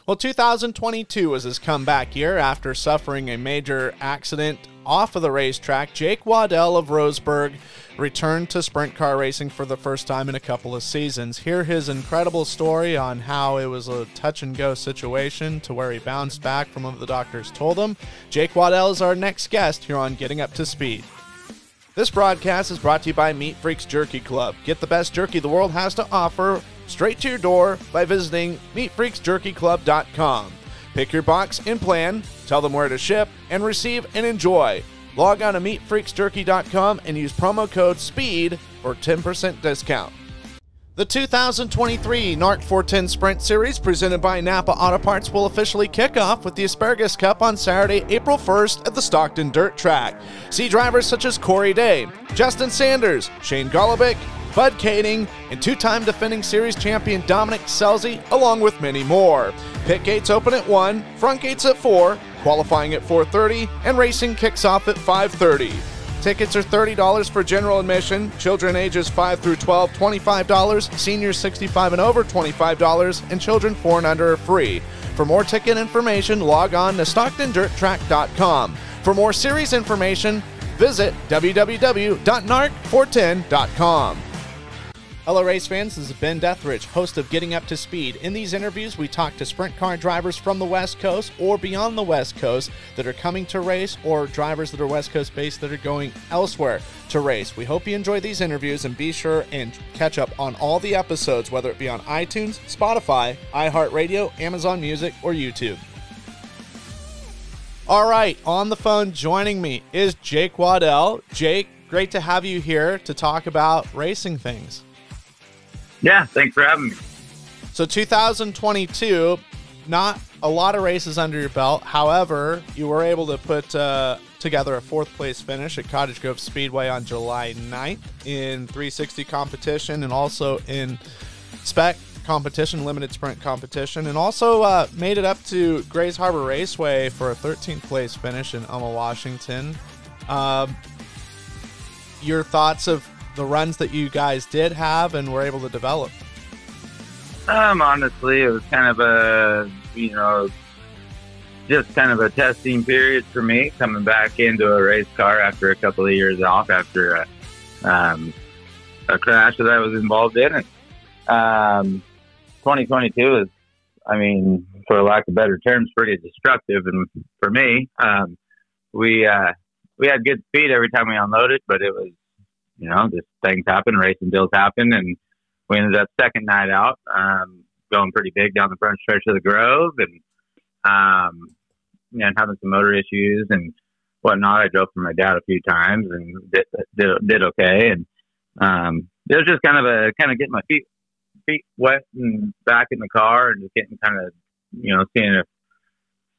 Well, 2022 was his comeback year after suffering a major accident off of the racetrack. Jake Waddell of Roseburg returned to sprint car racing for the first time in a couple of seasons. Hear his incredible story on how it was a touch-and-go situation to where he bounced back from what the doctors told him. Jake Waddell is our next guest here on Getting Up to Speed. This broadcast is brought to you by Meat Freaks Jerky Club. Get the best jerky the world has to offer straight to your door by visiting meatfreaksjerkyclub.com. Pick your box and plan, tell them where to ship, and receive and enjoy. Log on to meatfreaksjerky.com and use promo code SPEED for 10% discount. The 2023 NARC 410 Sprint Series presented by Napa Auto Parts will officially kick off with the Asparagus Cup on Saturday, April 1st at the Stockton Dirt Track. See drivers such as Corey Day, Justin Sanders, Shane Golobic, Bud Kading, and two-time defending series champion Dominic Scelzi, along with many more. Pit gates open at 1, front gates at 4, qualifying at 4:30, and racing kicks off at 5:30. Tickets are $30 for general admission, children ages 5 through 12, $25, seniors 65 and over, $25, and children 4 and under are free. For more ticket information, log on to StocktonDirtTrack.com. For more series information, visit www.narc410.com. Hello race fans, this is Ben Deatherage, host of Getting Up to Speed. In these interviews, we talk to sprint car drivers from the West Coast or beyond the West Coast that are coming to race, or drivers that are West Coast based that are going elsewhere to race. We hope you enjoy these interviews, and be sure and catch up on all the episodes, whether it be on iTunes, Spotify, iHeartRadio, Amazon Music, or YouTube. All right, on the phone joining me is Jake Waddell. Jake, great to have you here to talk about racing things. Yeah, thanks for having me. So 2022, not a lot of races under your belt. However, you were able to put together a fourth-place finish at Cottage Grove Speedway on July 9th in 360 competition, and also in spec competition, limited sprint competition, and also made it up to Grays Harbor Raceway for a 13th place finish in Elma, Washington. Your thoughts of the runs that you guys did have and were able to develop? Honestly, it was kind of a, just kind of a testing period for me, coming back into a race car after a couple of years off after a crash that I was involved in. And 2022 is, for lack of better terms, pretty destructive. And for me, we had good speed every time we unloaded, but it was, just things happen, racing deals happen, and we ended up second night out, going pretty big down the front stretch of the Grove, and having some motor issues and whatnot. I drove for my dad a few times and did okay, and it was just kind of getting my feet wet and back in the car, and just getting kind of seeing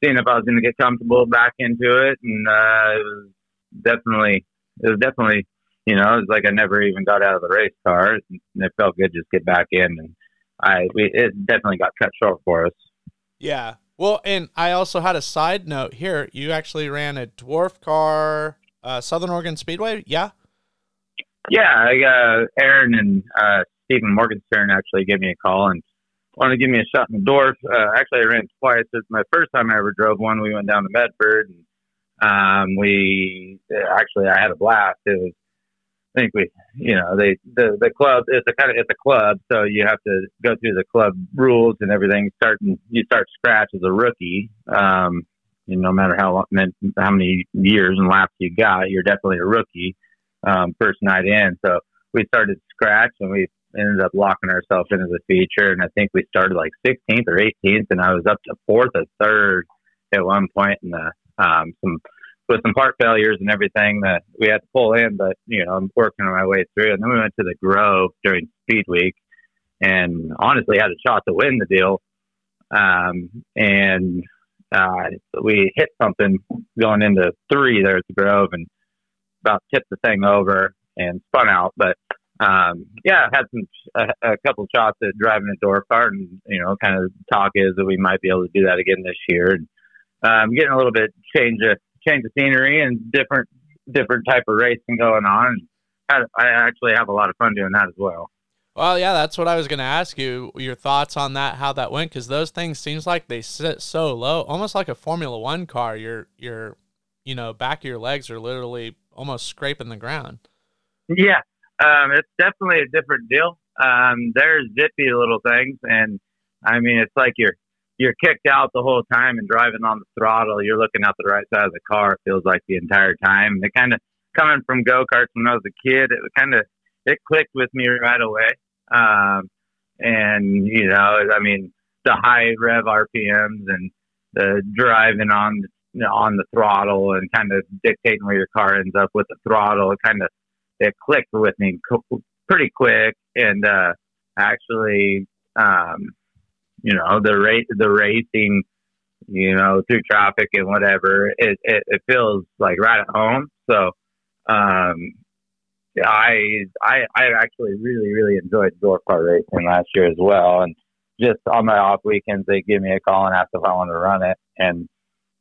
if I was going to get comfortable back into it, and it was definitely. It was like I never even got out of the race car, and it felt good to just get back in, and it definitely got cut short for us. Yeah. Well, and I also had a side note here. You actually ran a dwarf car, Southern Oregon Speedway, yeah? Yeah, Aaron and Stephen Morgenstern actually gave me a call and wanted to give me a shot in the dwarf. Actually, I ran it twice. It's my first time I ever drove one. We went down to Medford, and I had a blast. It was, I think the club, it's a club, so you have to go through the club rules and everything. You start scratch as a rookie. No matter how many years and laps you got, you're definitely a rookie first night in. So we started scratch, and we ended up locking ourselves into the feature. And I think we started like 16th or 18th, and I was up to 4th or 3rd at one point, and with some part failures and everything that we had to pull in, but I'm working my way through. And then we went to the Grove during Speed Week, and honestly had a shot to win the deal. We hit something going into 3 there at the Grove, and about tipped the thing over and spun out. But had a couple shots at driving a door car, and kind of talk is that we might be able to do that again this year. And getting a little bit change of scenery and different type of racing going on. I actually have a lot of fun doing that as well. Well, yeah, that's what I was going to ask you, your thoughts on that, how that went, because those things seems like they sit so low, almost like a Formula One car. Your back of your legs are literally almost scraping the ground. Yeah, it's definitely a different deal. There's zippy little things, and I mean, it's like you're kicked out the whole time and driving on the throttle. You're looking out the right side of the car. It feels like the entire time. It kind of coming from go karts when I was a kid. It clicked with me right away. And I mean, the high rev RPMs and the driving on the throttle and kind of dictating where your car ends up with the throttle. It clicked with me pretty quick, and actually, the racing, through traffic and whatever, it feels like right at home. So, I actually really, really enjoyed door car racing last year as well. And just on my off weekends, they give me a call and ask if I want to run it. And,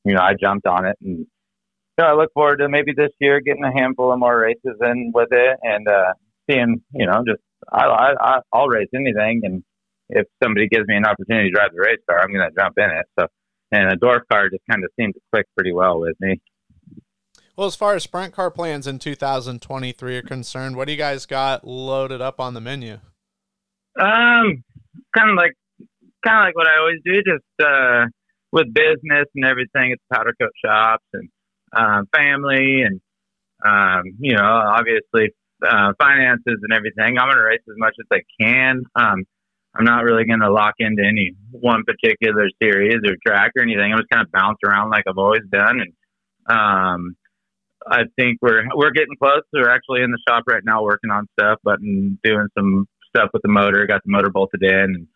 I jumped on it, and I look forward to maybe this year getting a handful of more races in with it and, seeing, I'll race anything. And if somebody gives me an opportunity to drive the race car, I'm going to jump in it. So, and a dwarf car just kind of seemed to click pretty well with me. Well, as far as sprint car plans in 2023 are concerned, what do you guys got loaded up on the menu? Kind of like what I always do, just with business and everything. It's powder coat shops and family and obviously finances and everything. I'm going to race as much as I can. I'm not really going to lock into any one particular series or track or anything. I'm just kind of bounce around like I've always done. And I think we're getting close. We're actually in the shop right now working on stuff, but doing some stuff with the motor. Got the motor bolted in. And,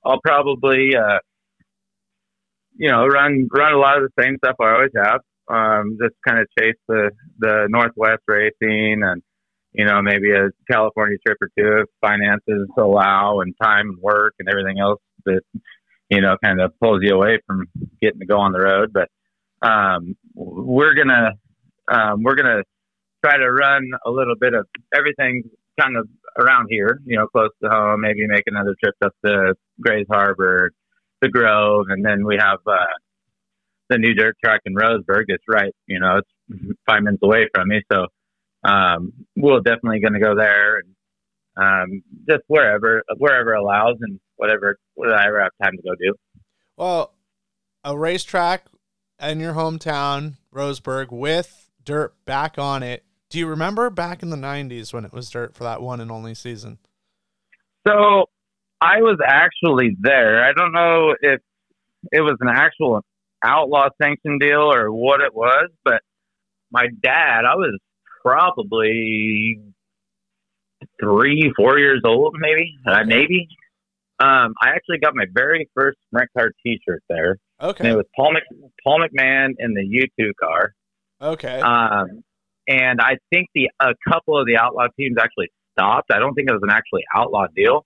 I'll probably, run a lot of the same stuff I always have. Just kind of chase the Northwest racing and, maybe a California trip or two if finances allow and time and work and everything else that, kind of pulls you away from getting to go on the road. But, we're gonna try to run a little bit of everything kind of around here, close to home, maybe make another trip up to Grays Harbor, the Grove. And then we have, the new dirt track in Roseburg. It's right, it's 5 minutes away from me. So, we're definitely going to go there and, just wherever allows and whatever I ever have time to go do. Well, a racetrack in your hometown, Roseburg, with dirt back on it. Do you remember back in the 90s when it was dirt for that one and only season? So I was actually there. I don't know if it was an actual outlaw sanction deal or what it was, but my dad, I was probably 3-4 years old, maybe. I actually got my very first sprint car T-shirt there. Okay. And it was Paul McMahon in the U2 car. Okay. And I think a couple of the outlaw teams actually stopped. I don't think it was an actually outlaw deal,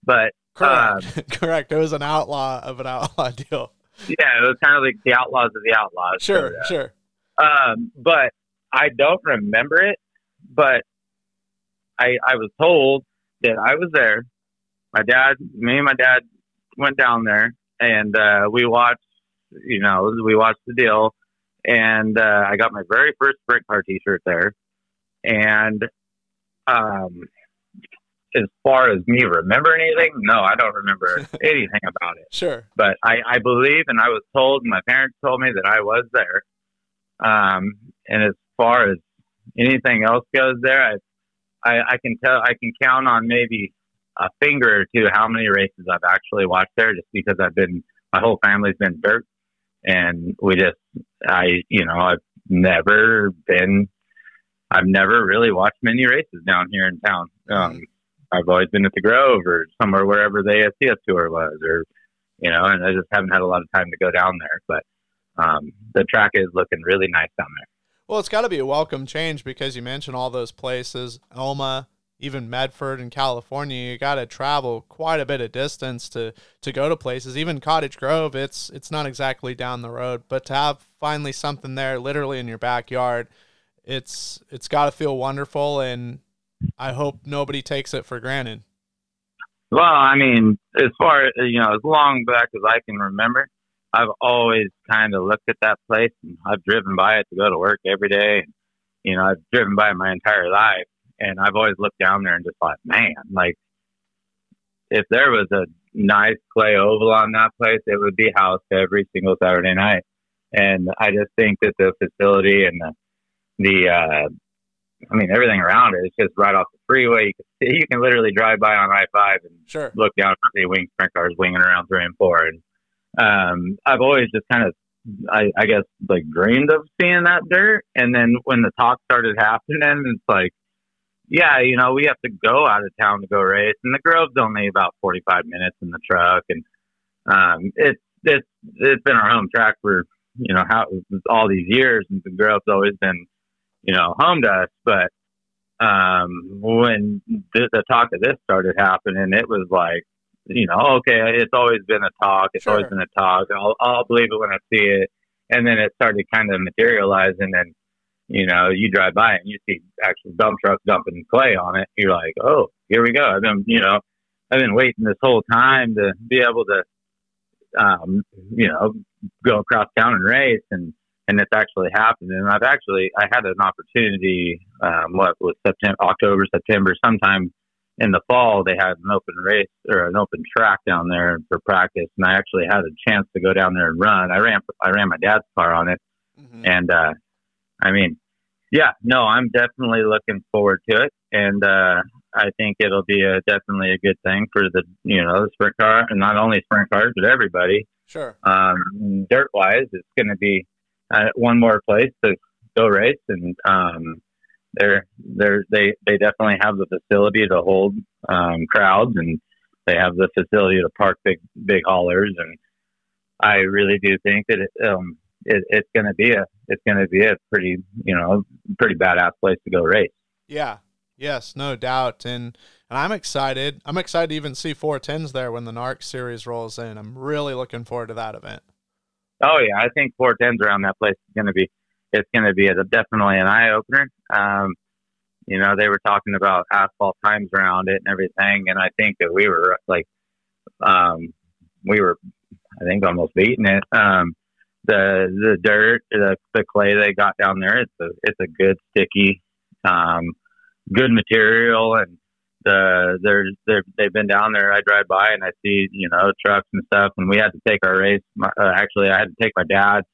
but correct. Correct. It was an outlaw of an outlaw deal. Yeah, it was kind of like the outlaws of the outlaws. Sure, sure. But I don't remember it. But I was told that I was there. Me and my dad went down there, and we watched the deal, and I got my very first sprint car T-shirt there. And as far as me remembering anything, no, I don't remember anything about it. Sure. But I believe, and I was told, and my parents told me that I was there. And as far as anything else goes there, I can count on maybe a finger or two how many races I've actually watched there, just because my whole family's been dirt, and I've never really watched many races down here in town. I've always been at the Grove or somewhere wherever the ASCS tour was, and I just haven't had a lot of time to go down there. But the track is looking really nice down there. Well, it's got to be a welcome change, because you mentioned all those places, Elma, even Medford in California. You got to travel quite a bit of distance to go to places. Even Cottage Grove, it's not exactly down the road, but to have finally something there literally in your backyard, it's got to feel wonderful. And I hope nobody takes it for granted. Well, I mean, as far as, as long back as I can remember, I've always kind of looked at that place, and I've driven by it to go to work every day. And, I've driven by it my entire life, and I've always looked down there and just thought, man, like, if there was a nice clay oval on that place, it would be housed every single Saturday night. And I just think that the facility and everything around it is just right off the freeway. You can literally drive by on I-5 and look down and see wing sprint cars winging around 3 and 4. And I've always just kind of, I guess, like dreamed of seeing that dirt. And then when the talk started happening, it's like, yeah, we have to go out of town to go race. And the Grove's only about 45 minutes in the truck. And it's been our home track for, all these years. And the Grove's always been, home to us. But when the talk of this started happening, it was like, okay, it's always been a talk. It's always been a talk. I'll believe it when I see it. And then it started kind of materializing, and you drive by and you see actual dump trucks dumping clay on it. You're like, oh, here we go. I've been waiting this whole time to be able to, go across town and race, and it's actually happened. And I had an opportunity, October, September, sometime in the fall, they had an open race or an open track down there for practice. And I actually had a chance to go down there and run. I ran my dad's car on it. Mm-hmm. And, I'm definitely looking forward to it. And, I think it'll be definitely a good thing for the sprint car, and not only sprint cars, but everybody. Sure. Dirt wise, it's going to be one more place to go race, and they definitely have the facility to hold crowds, and they have the facility to park big haulers, and I really do think that it's going to be a pretty badass place to go race. Yeah. Yes, no doubt. And I'm excited. I'm excited to even see 410s there when the NARC series rolls in. I'm really looking forward to that event. Oh yeah, I think 410s around that place is going to be definitely an eye opener. They were talking about asphalt times around it and everything, and I think that we were I think almost beating it. The dirt, the clay they got down there, it's a good sticky, good material, and they've been down there. I drive by and I see trucks and stuff, and we had to take our race. Actually, I had to take my dad's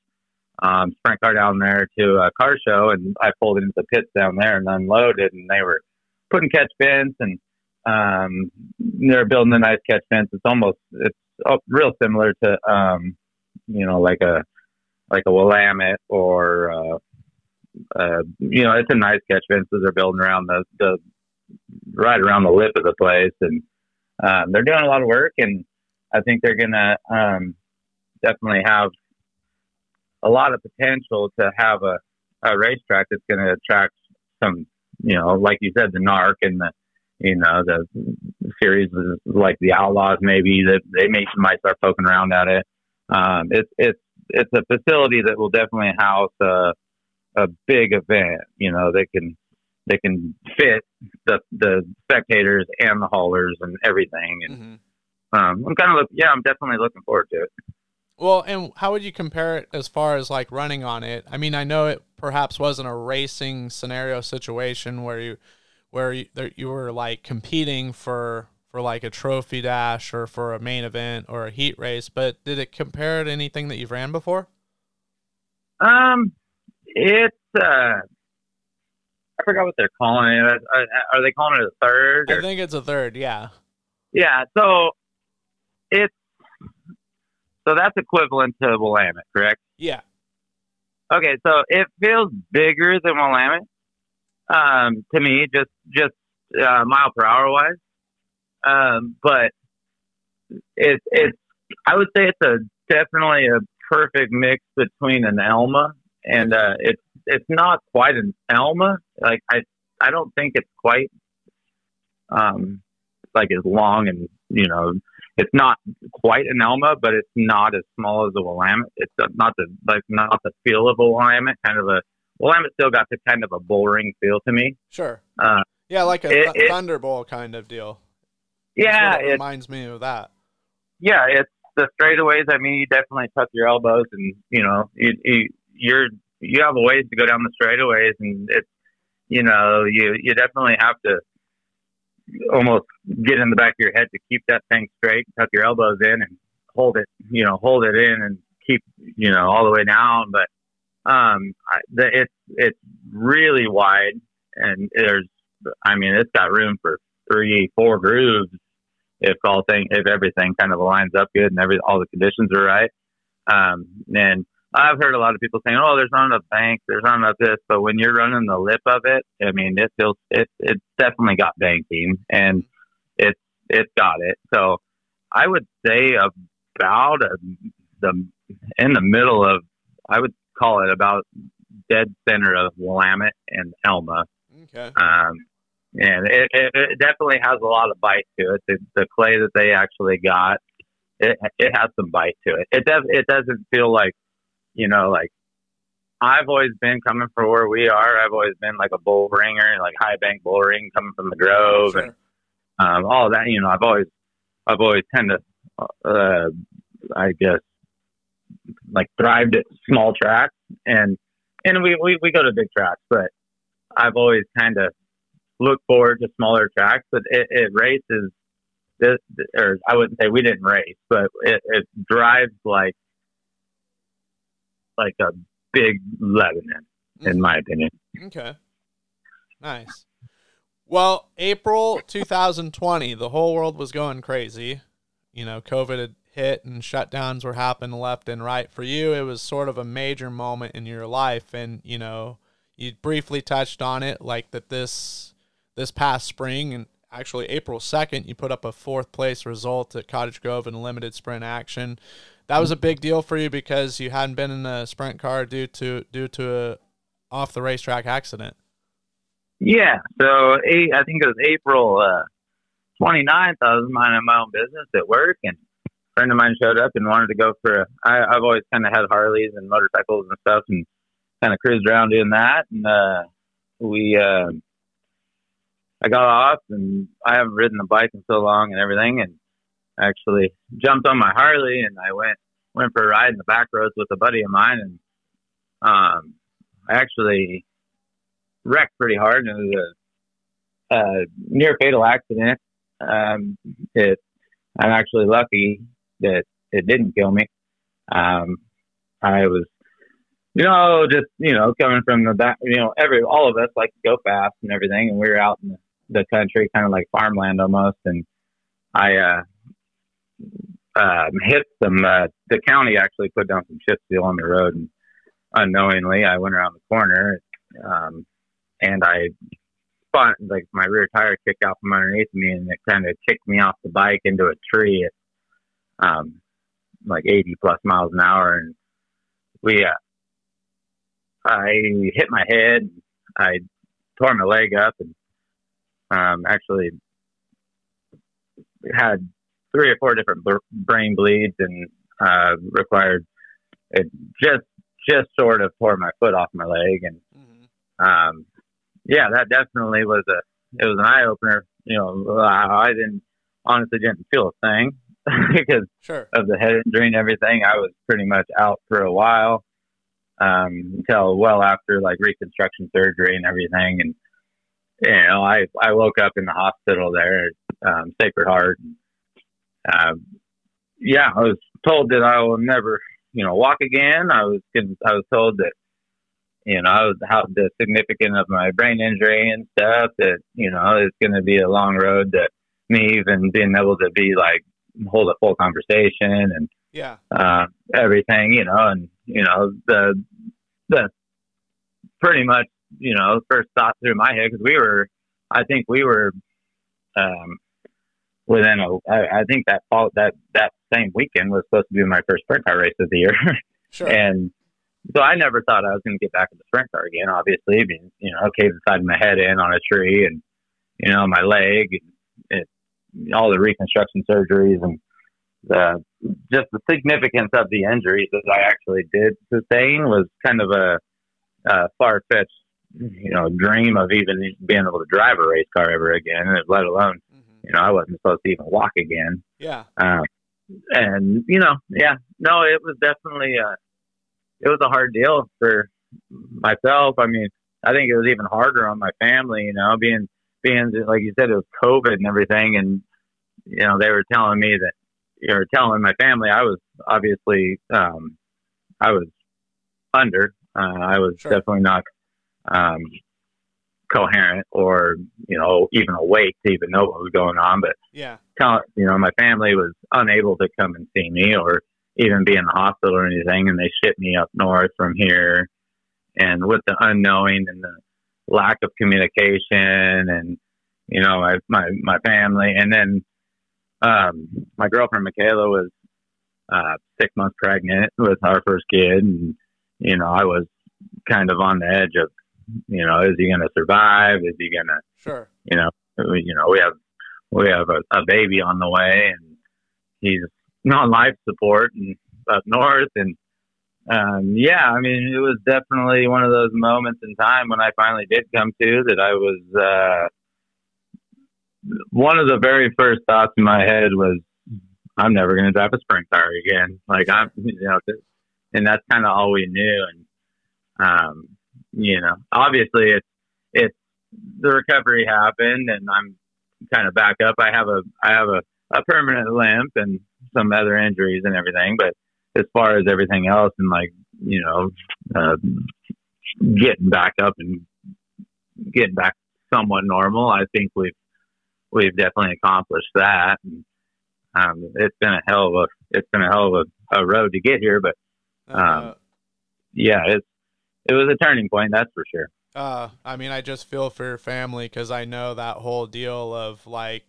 sprint car down there to a car show, and I pulled into the pits down there and unloaded, and they were putting catch fence, and they're building a nice catch fence. It's real similar to like a Willamette, or it's a nice catch fence that they're building around the right around the lip of the place, and they're doing a lot of work, and I think they're gonna definitely have a lot of potential to have a racetrack that's going to attract some, like you said, the NARC and the series like the Outlaws, maybe that they might start poking around at it. It's a facility that will definitely house a big event. They can fit the spectators and the haulers and everything. And I'm definitely looking forward to it. Well, and how would you compare it as far as like running on it? I mean, I know it perhaps wasn't a racing scenario situation where you were like competing for like a trophy dash or for a main event or a heat race, but did it compare to anything that you've ran before? It's I forgot what they're calling it. Are they calling it a third? I think it's a third. Yeah. Yeah. So So that's equivalent to Willamette, correct? Yeah. Okay, so it feels bigger than Willamette to me, just mile per hour wise. But it's I would say it's definitely a perfect mix between an Elma and it's not quite an Elma. Like I don't think it's quite like as long, and it's not quite an Elma, but it's not as small as a Willamette. It's not the feel of a Willamette. Kind of a Willamette still got the kind of a bullring feel to me. Sure. Yeah, like a Thunderbolt kind of deal. Yeah, it reminds me of that. Yeah, it's the straightaways. I mean, you definitely tuck your elbows, and you have a ways to go down the straightaways, and it's you definitely have to almost get in the back of your head to keep that thing straight, tuck your elbows in, and hold it in, and keep all the way down. But it's really wide, and it's got room for 3-4 grooves if everything kind of aligns up good and all the conditions are right. And I've heard a lot of people saying, "Oh, there's not enough bank, there's not enough this," but when you're running the lip of it, I mean, it's definitely got banking, and it's got it. So I would say about in the middle of, I would call it about dead center of Willamette and Elma. Okay. And it definitely has a lot of bite to it. The clay that they actually got, it has some bite to it. It doesn't feel like, like I've always been coming from where we are. I've always been like a bull ringer, like high bank bull ring coming from the Grove. Sure. And all that. I've always kind of, I guess, like thrived at small tracks, and we go to big tracks, but I've always kind of looked forward to smaller tracks. But it races this, or I wouldn't say we didn't race, but it drives like a big Lebanon, in my opinion. Okay. Nice. Well, April 2020, the whole world was going crazy. COVID had hit and shutdowns were happening left and right. For you, it was sort of a major moment in your life. And, you briefly touched on it, like that this past spring, and actually April 2nd, you put up a 4th place result at Cottage Grove in limited sprint action. That was a big deal for you because you hadn't been in a sprint car due to a off the racetrack accident. Yeah. So I think it was April 29th. I was minding my own business at work, and a friend of mine showed up and wanted to go for I've always kind of had Harleys and motorcycles and stuff, and kind of cruised around doing that. And I got off, and I haven't ridden the bike in so long and everything, and actually jumped on my Harley, and I went for a ride in the back roads with a buddy of mine, and I actually wrecked pretty hard, and it was a near fatal accident. I'm actually lucky that it didn't kill me. I was, coming from the back, all of us like to go fast and everything, and we were out in the country, kind of like farmland almost, and I hit some, the county actually put down some chip seal on the road, and unknowingly I went around the corner, and I spun, like my rear tire kicked out from underneath me, and it kind of kicked me off the bike into a tree at like 80 plus miles an hour, and I hit my head, I tore my leg up, and actually had 3 or 4 different brain bleeds, and required it. Just sort of tore my foot off my leg, and that definitely was an eye opener. I honestly didn't feel a thing because of the head injury and everything. I was pretty much out for a while until well after like reconstruction surgery and everything, and I woke up in the hospital there at Sacred Heart. I was told that I will never, walk again. I was told that, how the significance of my brain injury and stuff, that, it's going to be a long road to me even being able to be like, hold a full conversation and everything, and, the pretty much, first thought through my head, because I think we were within I think that same weekend was supposed to be my first sprint car race of the year. Sure. And so I never thought I was going to get back in the sprint car again, obviously, being, caved the side of my head in on a tree, and, my leg, and all the reconstruction surgeries, and just the significance of the injuries that I actually did sustain was kind of a far-fetched dream of even being able to drive a race car ever again, let alone, I wasn't supposed to even walk again. Yeah. And, yeah, no, it was definitely, it was a hard deal for myself. I mean, I think it was even harder on my family, being, like you said, it was COVID and everything. And, they were telling me that, telling my family, I was obviously, I was under, I was Sure. definitely not, coherent or, even awake to even know what was going on. But, Yeah. My family was unable to come and see me or even be in the hospital or anything. And they shipped me up north from here. And with the unknowing and the lack of communication and, my family. And then, my girlfriend, Michaela, was, 6 months pregnant with our first kid. And, I was kind of on the edge of, is he going to survive? Is he going to, Sure. we have a baby on the way and he's on life support and up north. And, yeah, I mean, it was definitely one of those moments in time when I finally did come to that I was, one of the very first thoughts in my head was, I'm never going to drive a sprint car again. Like and that's kind of all we knew. And, obviously it's the recovery happened and I'm kind of back up. I have a permanent limp and some other injuries and everything, but as far as everything else and getting back up and getting back somewhat normal, I think we've definitely accomplished that. And, it's been a hell of a road to get here, but, yeah, it was a turning point. That's for sure. I mean, I just feel for your family because I know that whole deal of like,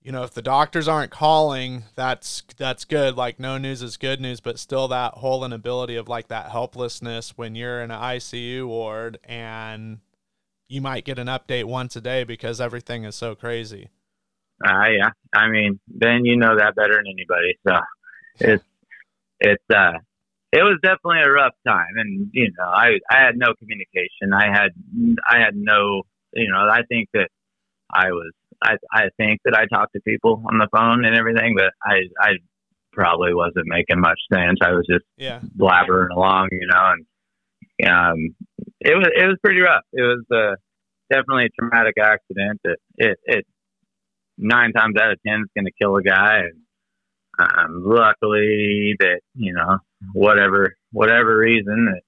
if the doctors aren't calling, that's good. Like no news is good news, but still that whole inability of like that helplessness when you're in an ICU ward and you might get an update once a day because everything is so crazy. Yeah. I mean, Ben, you know that better than anybody. So it was definitely a rough time. And, I had no communication. I had no, I think that I think that I talked to people on the phone and everything, but I probably wasn't making much sense. I was just blabbering along, and, it was pretty rough. It was, definitely a traumatic accident that it 9 times out of 10 is going to kill a guy. And luckily that, whatever reason that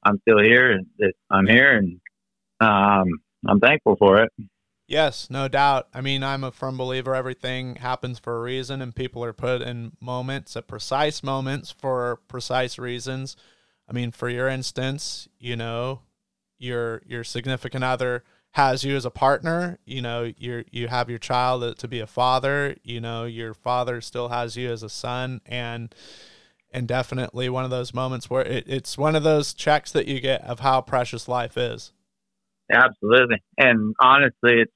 I'm still here, that I'm here and I'm thankful for it. Yes, no doubt. I mean, I'm a firm believer everything happens for a reason and people are put in moments, at precise moments for precise reasons. I mean, for your instance, your significant other has you as a partner, you have your child to be a father, your father still has you as a son, and definitely one of those moments where it's one of those checks that you get of how precious life is. Absolutely. And honestly, it's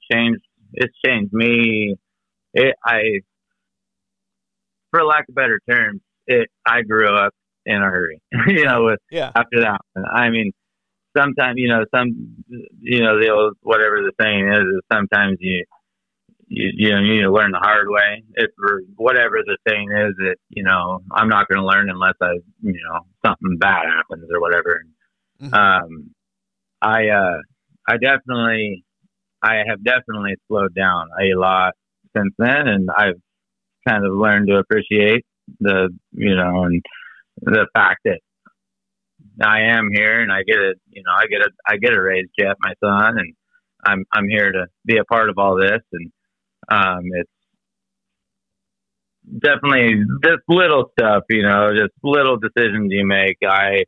changed me. For lack of better terms, I grew up in a hurry, after that. I mean, sometimes, the old, whatever the saying is sometimes you need to learn the hard way. If for whatever the saying is that, I'm not going to learn unless something bad happens or whatever. Mm-hmm. I have definitely slowed down a lot since then. And I've kind of learned to appreciate and the fact that I am here and I get to raise Jeff, my son, and I'm here to be a part of all this. And, it's definitely this little stuff, just little decisions you make. I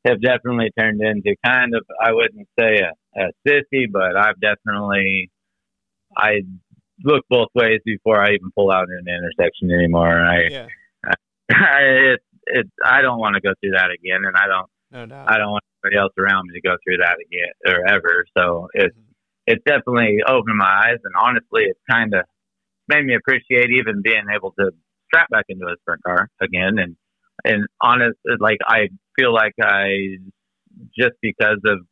have definitely turned into kind of, I wouldn't say a sissy, but I look both ways before I even pull out in an intersection anymore. I don't want to go through that again, and I don't want anybody else around me to go through that again or ever. So it's definitely opened my eyes, and honestly, it's kind of made me appreciate even being able to strap back into a sprint car again. And honest, like I feel like just because of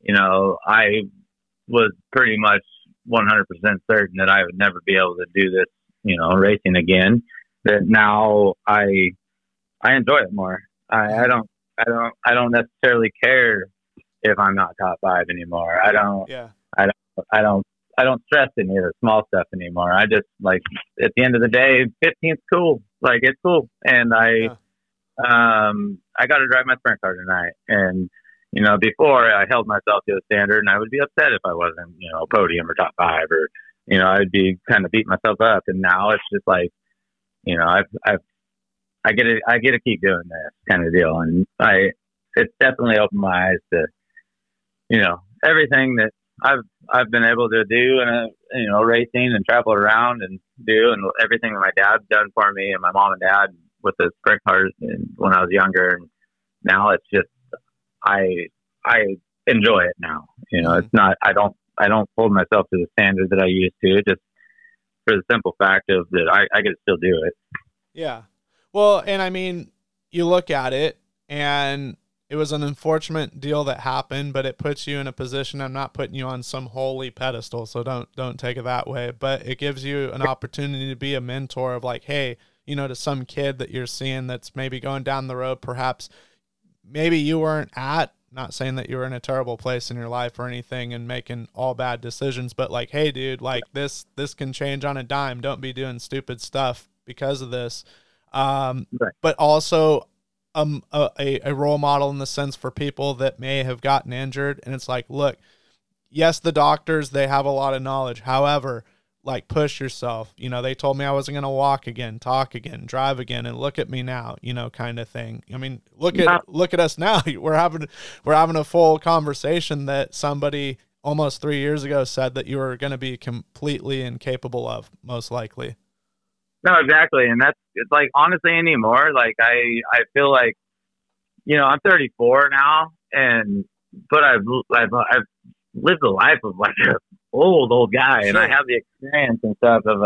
I was pretty much 100% certain that I would never be able to do this, racing again. That now I enjoy it more. I don't necessarily care if I'm not top 5 anymore. I don't stress any of the small stuff anymore. I just like, at the end of the day, 15th's cool. Like, it's cool. And I got to drive my sprint car tonight. And, before I held myself to a standard, and I would be upset if I wasn't, podium or top 5, or, I'd be kind of beating myself up. And now it's just like, I get to keep doing this kind of deal. And it's definitely opened my eyes to, everything that I've been able to do, and racing and travel around and do, and everything that my dad's done for me, and my mom and dad with the sprint cars when I was younger. And now it's just, I enjoy it now. It's not, I don't hold myself to the standard that I used to, just for the simple fact of that I can still do it. Yeah. Well, and I mean, you look at it, and it was an unfortunate deal that happened, but it puts you in a position. I'm not putting you on some holy pedestal, so don't take it that way, but it gives you an opportunity to be a mentor of like, hey, to some kid that you're seeing that's maybe going down the road, perhaps maybe you weren't at, not saying that you were in a terrible place in your life or anything and making all bad decisions, but like, hey dude, like this can change on a dime. Don't be doing stupid stuff because of this. Right. But also a role model in the sense for people that may have gotten injured. And it's like, look, yes, the doctors, they have a lot of knowledge. However, like, push yourself. They told me I wasn't going to walk again, talk again, drive again, and look at me now, kind of thing. I mean, look at us now. We're having a full conversation that somebody almost 3 years ago said that you were going to be completely incapable of, most likely. No, exactly. And it's like, honestly, anymore, like I feel like, I'm 34 now, but I've lived a life of like a old guy. Sure. And I have the experience and stuff of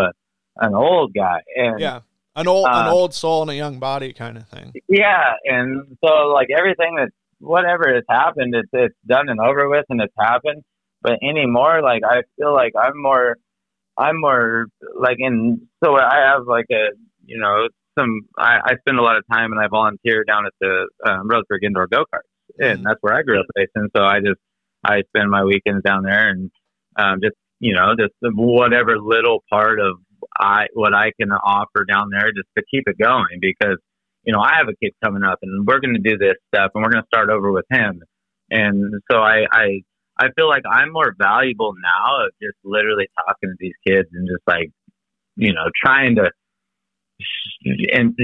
an old guy. And yeah, an old soul in a young body kind of thing. Yeah. And so like everything whatever has happened, it's done and over with, and it's happened. But anymore, like, I feel like I'm more like so I have like I spend a lot of time, and I volunteer down at the Roseburg Indoor Go-Karts, and that's where I grew up racing. So I spend my weekends down there, and just whatever little part of what I can offer down there just to keep it going, because I have a kid coming up, and we're going to do this stuff, and we're going to start over with him. And so I feel like I'm more valuable now of just literally talking to these kids and just like, trying to, and,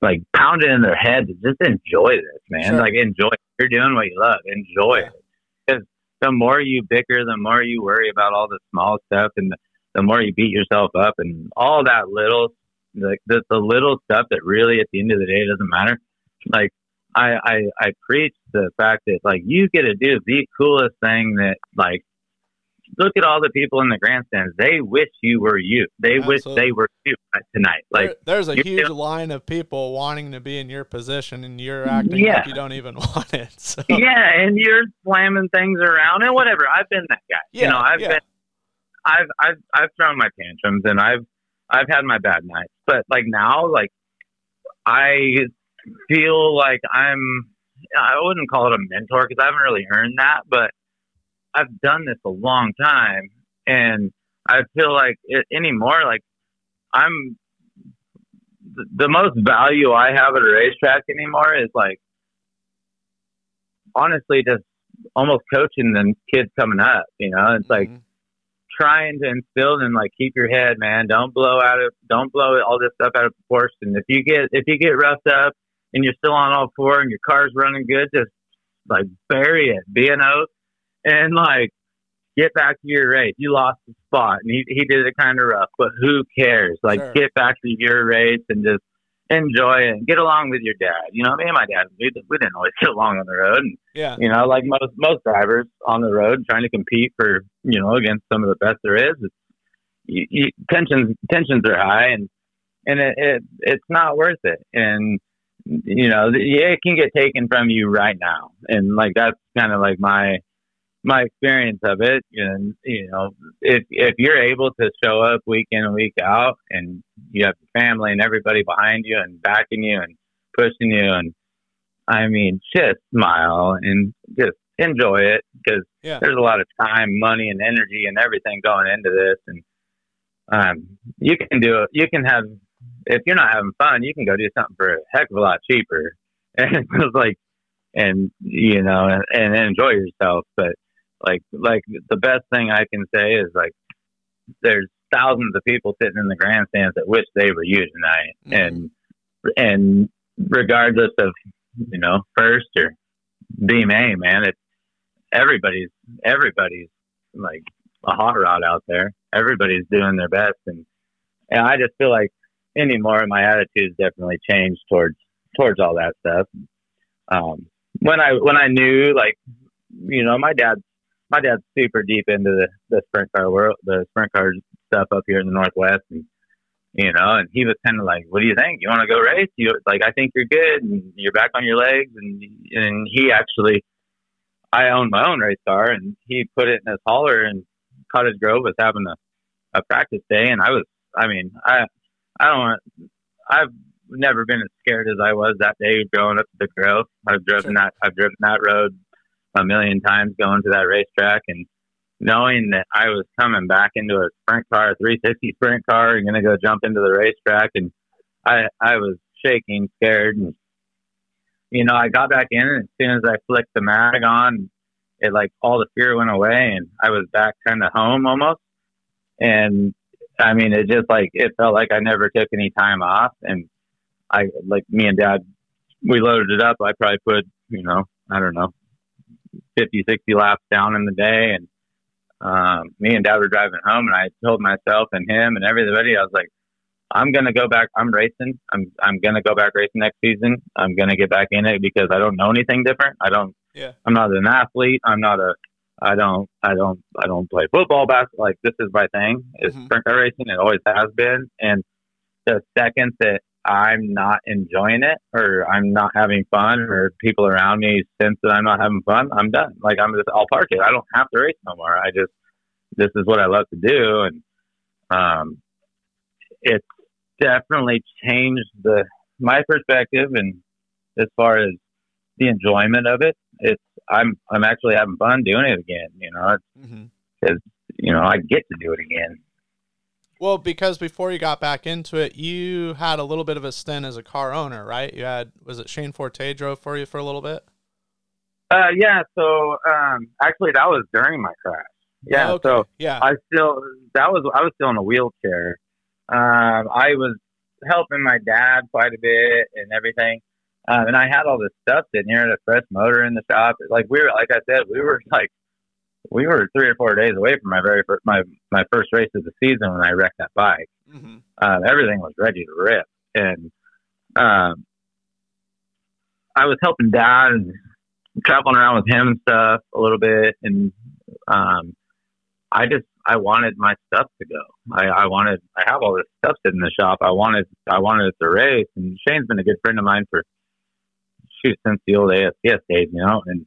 like pound it in their head to just enjoy this, man. Sure. Like, enjoy it. You're doing what you love. Enjoy it. Because the more you bicker, the more you worry about all the small stuff, and the more you beat yourself up and all that little, like the little stuff that really at the end of the day doesn't matter. Like, I preach the fact that, like, you get to do the coolest thing that, like, look at all the people in the grandstands. They wish you were you. They Absolutely. Wish they were you tonight. Like, there's a huge line of people wanting to be in your position, and you're acting like you don't even want it. So. Yeah, and you're slamming things around and whatever. I've been that guy. Yeah, I've thrown my tantrums, and I've had my bad nights. But like now, like, I feel like I wouldn't call it a mentor, because I haven't really earned that, but I've done this a long time, and I feel like anymore, like, I'm the most value I have at a racetrack anymore is, like, honestly, just almost coaching the kids coming up, it's like trying to instill them, like, keep your head, man. Don't blow all this stuff out of proportion. If you get roughed up and you're still on all four and your car's running good, just like bury it, be an oak, and like get back to your race. You lost the spot, and he did it kind of rough, but who cares? Like, sure. Get back to your race and just enjoy it and get along with your dad. Me and my dad, we didn't always get along on the road. And, yeah. Like most drivers on the road trying to compete for, against some of the best there is, tensions are high, and it's not worth it. And it can get taken from you right now. And like, that's kind of like my experience of it. And, if you're able to show up week in and week out, and you have the family and everybody behind you and backing you and pushing you, and I mean, just smile and just enjoy it, because there's a lot of time, money, and energy and everything going into this. And you can do it. You can have, if you're not having fun, you can go do something for a heck of a lot cheaper, and it's like, and enjoy yourself. But like the best thing I can say is, like, there's thousands of people sitting in the grandstands that wish they were you tonight, and regardless of first or beam A, man, it's everybody's like a hot rod out there. Everybody's doing their best, and I just feel like anymore my attitude's definitely changed towards all that stuff. When I knew, like, my dad's super deep into the sprint car world, the sprint car stuff up here in the Northwest, and and he was kind of like, "What do you think? You want to go race? I think you're good, and you're back on your legs." And he actually, I owned my own race car, and he put it in his hauler, and Cottage Grove was having a practice day, and I've never been as scared as I was that day growing up to the Grove. I've driven that road a million times going to that racetrack, and knowing that I was coming back into a sprint car, a 360 sprint car, and going to go jump into the racetrack, and I was shaking, scared, and I got back in, and as soon as I flicked the mag on, it, like, all the fear went away, and I was back kind of home almost. And I mean, it just, like, it felt like I never took any time off. And me and Dad, we loaded it up. I probably put, I don't know, 50, 60 laps down in the day. And me and Dad were driving home, and I told myself and him and everybody, I was like, I'm going to go back. I'm racing. I'm going to go back racing next season. I'm going to get back in it, because I don't know anything different. I'm not an athlete. I don't play football, basketball. Like, this is my thing. It's sprint car racing. It always has been. And the second that I'm not enjoying it, or I'm not having fun, or people around me sense that I'm not having fun, I'm done. Like, I'll park it. I don't have to race no more. This is what I love to do. And, it's definitely changed my perspective. And as far as the enjoyment of it, I'm actually having fun doing it again, because, I get to do it again. Well, because before you got back into it, you had a little bit of a stint as a car owner, right? Was it Shane Forte drove for you for a little bit? Yeah. So, actually that was during my crash. Yeah. Oh, okay. So yeah, I was still in a wheelchair. I was helping my dad quite a bit and everything. And I had all this stuff sitting here, a fresh motor in the shop. Like I said, we were 3 or 4 days away from my first race of the season when I wrecked that bike. Everything was ready to rip. And, I was helping Dad and traveling around with him and stuff a little bit. And, I wanted my stuff to go. I have all this stuff sitting in the shop. I wanted it to race. And Shane's been a good friend of mine since the old ASPS days, and,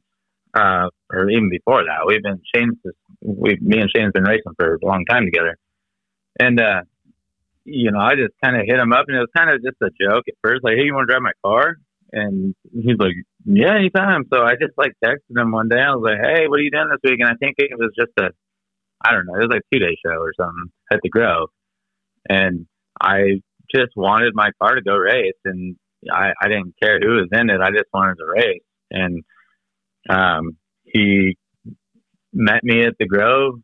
or even before that. Me and Shane's been racing for a long time together. And, I just kind of hit him up, and it was kind of just a joke at first, like, "Hey, you want to drive my car?" And he's like, "Yeah, anytime." So I just texted him one day. I was like, "Hey, what are you doing this week?" And I think it was just it was like a 2-day show or something at the Grove. And I just wanted my car to go race, and I didn't care who was in it. I just wanted to race. And he met me at the Grove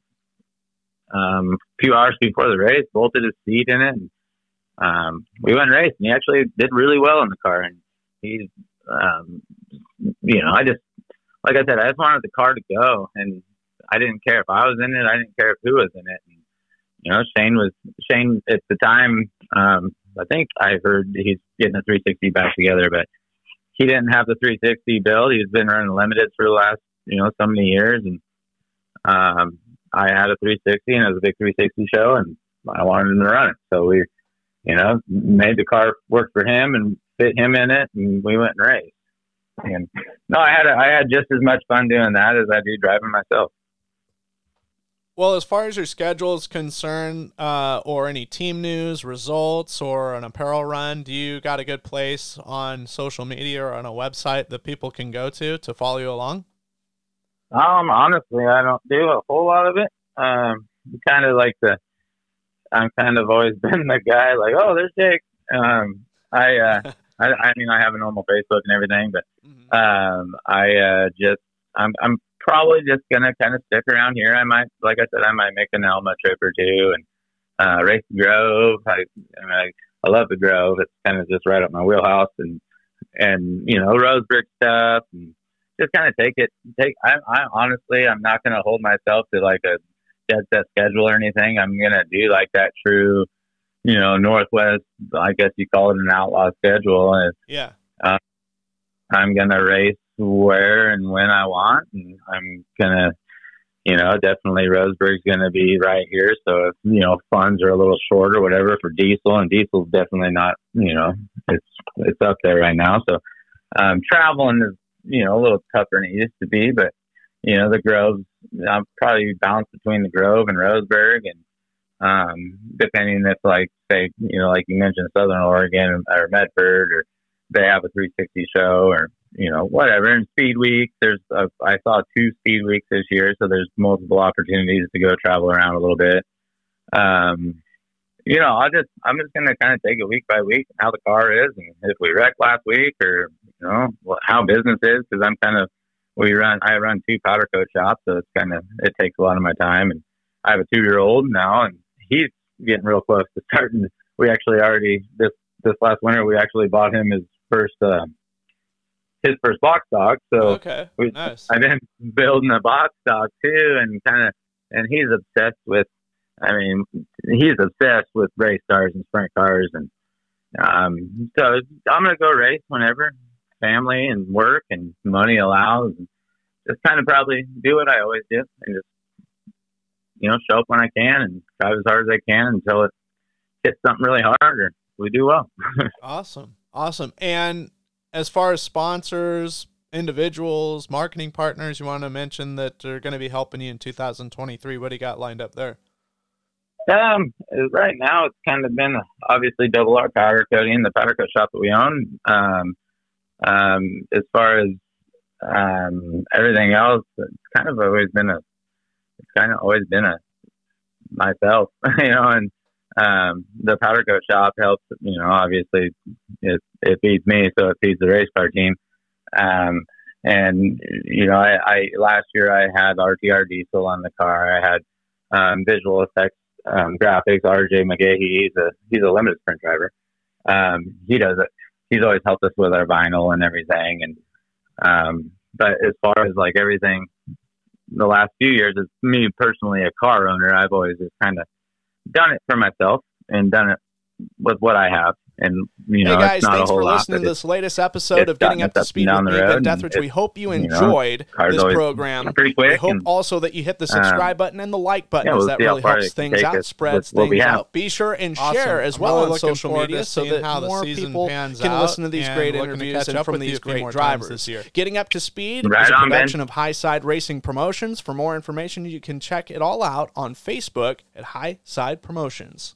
a few hours before the race, bolted his seat in it, and we went and raced. And he actually did really well in the car. And he's, I just wanted the car to go, and I didn't care if I was in it. I didn't care if who was in it. And, Shane at the time. I think I heard he's getting a 360 back together, but he didn't have the 360 build. He's been running limited for the last, so many years. And I had a 360, and it was a big 360 show, and I wanted him to run it. So made the car work for him and fit him in it, and we went and raced. And no, I had just as much fun doing that as I do driving myself. Well, as far as your schedule is concerned, or any team news, results, or an apparel run, do you got a good place on social media or on a website that people can go to follow you along? Honestly, I don't do a whole lot of it. Kind of like I'm kind of always been the guy like, oh, there's Jake. I mean, I have a normal Facebook and everything, but I'm probably just gonna kind of stick around here. I might, like I said, I might make an Elma trip or two and race the Grove. I love the Grove. It's kind of just right up my wheelhouse, and Roseburg stuff, and just kind of I honestly, I'm not gonna hold myself to like a dead set schedule or anything. I'm gonna do like that true, Northwest, I guess you call it an outlaw schedule. And yeah, I'm gonna race where and when I want, and I'm gonna, definitely Roseburg's gonna be right here. So if funds are a little short or whatever for diesel, and diesel's definitely not, it's up there right now. So traveling is a little tougher than it used to be, but the Grove's, I'll probably bounce between the Grove and Roseburg, and depending if like say like you mentioned Southern Oregon or Medford, or they have a 360 show, or whatever. And speed weeks, I saw 2 speed weeks this year, so there's multiple opportunities to go travel around a little bit. I'm just gonna kind of take it week by week how the car is, and if we wrecked last week, or how business is, because I run 2 powder coat shops, so it takes a lot of my time, and I have a 2-year-old now, and he's getting real close to starting. We actually this last winter we actually bought him his first box stock. So okay, nice. I've been building a box stock too, and he's obsessed with. He's obsessed with race cars and sprint cars, and so I'm gonna go race whenever family and work and money allows, and just kind of probably do what I always do, and just show up when I can and drive as hard as I can until it hits something really hard or we do well. Awesome. And as far as sponsors, individuals, marketing partners you want to mention that are going to be helping you in 2023, what do you got lined up there? Right now it's kind of been obviously Double R powder coating, the powder coat shop that we own. As far as everything else, it's kind of always been myself, and the powder coat shop helps. Obviously it feeds me, so it feeds the race car team. And I last year I had RTR diesel on the car. I had visual effects graphics. RJ McGahee, he's a limited sprint driver. He does it. He's always helped us with our vinyl and everything. And but as far as like everything, the last few years, it's me personally, a car owner. I've always just kind of done it for myself and done it with what I have. And, hey guys, it's not thanks a whole for lot, listening to this latest episode of Getting Up to Speed with me, Ben Deatherage. We hope you enjoyed this program. Pretty quick. We hope also that you hit the subscribe button and the like button, as that really helps things out, spreads things out. Be sure and share as well on social media so that more people can listen to these great interviews and from these great drivers this year. Getting Up to Speed is a production of High Side Racing Promotions. For more information, you can check it all out on Facebook at High Side Promotions.